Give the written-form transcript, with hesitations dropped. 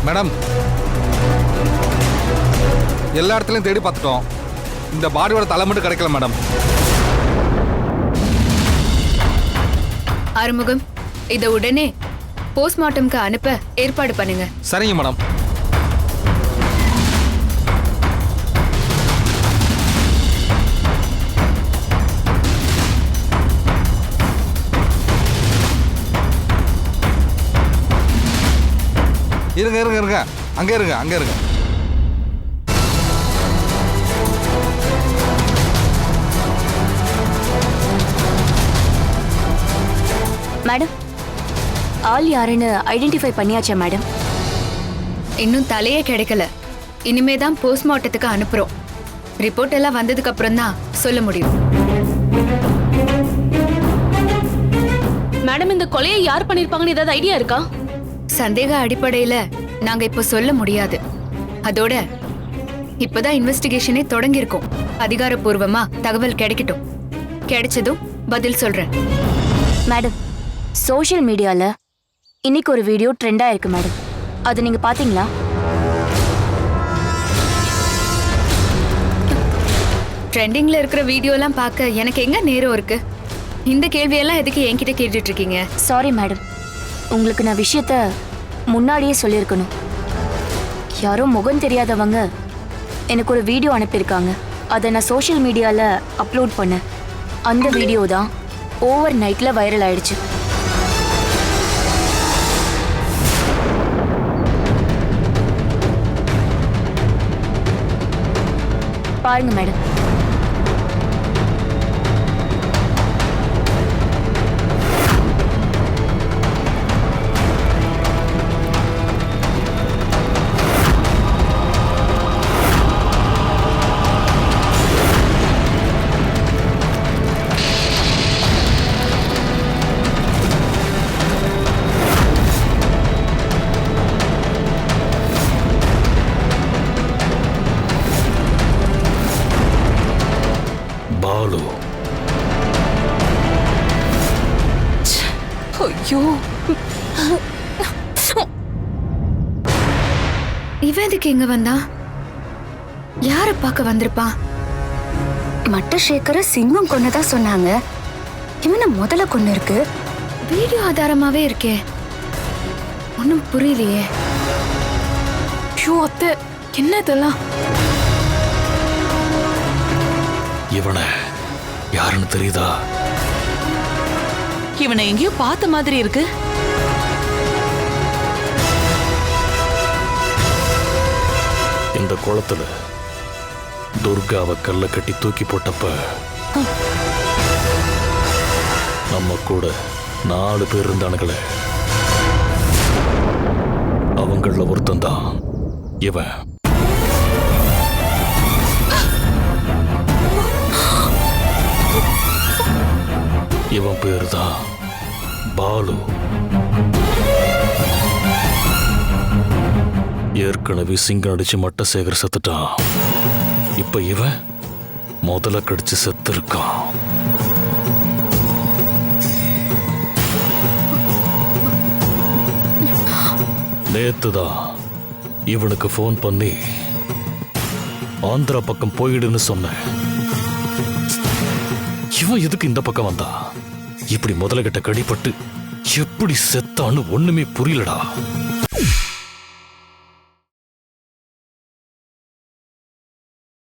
Madam, எல்லா இடத்துலையும் தேடி பார்த்துட்டோம். இந்த பாடியோட தலை மட்டும் கிடைக்கல மேடம். ஆறுமுகம், இத உடனே போஸ்ட்மார்ட்டம்க்கு அனுப்ப ஏற்பாடு பண்ணுங்க. சரிங்க மேடம். இருங்க இருங்க இருங்க, அங்கே இருங்க அங்கே இருங்க. மேடம், ஆள் யாருன்னு ஐடென்டிஃபை பண்ணியாச்சா மேடம்? இன்னும் தலையே கிடைக்கல. இனிமே தான் போஸ்ட்மார்ட்டத்துக்கு அனுப்புறோம். ரிப்போர்ட் எல்லாம் வந்ததுக்கு அப்புறம் தான் சொல்ல முடியும். மேடம், இந்த கொலையை யார் பண்ணிருப்பாங்கன்னு ஏதாவது ஐடியா இருக்கா? சந்தேக அடிப்படையில நாங்க இப்ப சொல்ல முடியாது. அதோட இப்பதான் இன்வெஸ்டிகேஷனே தொடங்கியிருக்கோம். அதிகாரப்பூர்வமா தகவல் கிடைக்கட்டும். கிடைச்சதும் பதில் சொல்றேன். மேடம், சோஷியல் மீடியால இன்னைக்கு ஒரு வீடியோ ட்ரெண்டா இருக்கு மேடம். அது நீங்க பாத்தீங்களா? ட்ரெண்டிங்ல இருக்கிற வீடியோலாம் பார்க்க எனக்கு எங்க நேரம் இருக்கு? இந்த கேள்வியெல்லாம் எதுக்கு என்கிட்ட கேட்டுட்டு இருக்கீங்க? சாரி மேடம், உங்களுக்கு நான் விஷயத்த முன்னாடியே சொல்லியிருக்கணும். யாரோ முகம் தெரியாதவங்க எனக்கு ஒரு வீடியோ அனுப்பியிருக்காங்க. அதை நான் சோஷியல் மீடியால அப்லோட் பண்ணேன். அந்த வீடியோ தான் ஓவர் நைட்ல வைரல் ஆயிடுச்சு. பாருங்க மேடம். பாலு. ஐயோ, இவன் எதுக்கு இங்க வந்தான்? யார பார்க்க வந்திருப்பான்? மட்டசேகர சிங்கம் கொன்னதா சொன்னாங்க. இவனை முதல்ல கொண்டு இருக்கு. வீடியோ ஆதாரமாவே இருக்கே. ஒன்னும் புரியலையே. ஐயோ அத்தை, என்ன இதெல்லாம்? இவனை யாருன்னு தெரியுதா? இவனை எங்கேயோ பார்த்த மாதிரி இருக்கு. இந்த குளத்துல துர்காவை கல்ல கட்டி தூக்கி போட்டப்ப நம்ம கூட 4 பேர் இருந்தானுங்களே, அவங்கள ஒருத்தன் தான் இவன். இவன் பேரு தான் பாலு. ஏற்கனவே சிங்கம் அடிச்சு மட்டசேகர் செத்துட்டான். இப்ப இவன் முதல்ல கடிச்சு செத்துருக்கான். நேத்துதான் இவனுக்கு போன் பண்ணி ஆந்திரா பக்கம் போயிடுன்னு சொன்னேன். இவன் எதுக்கு இந்த பக்கம் வந்தா? இப்படி முதல்ல கிட்ட கடிப்பட்டு எப்படி செத்தான்னு ஒண்ணுமே புரியலடா.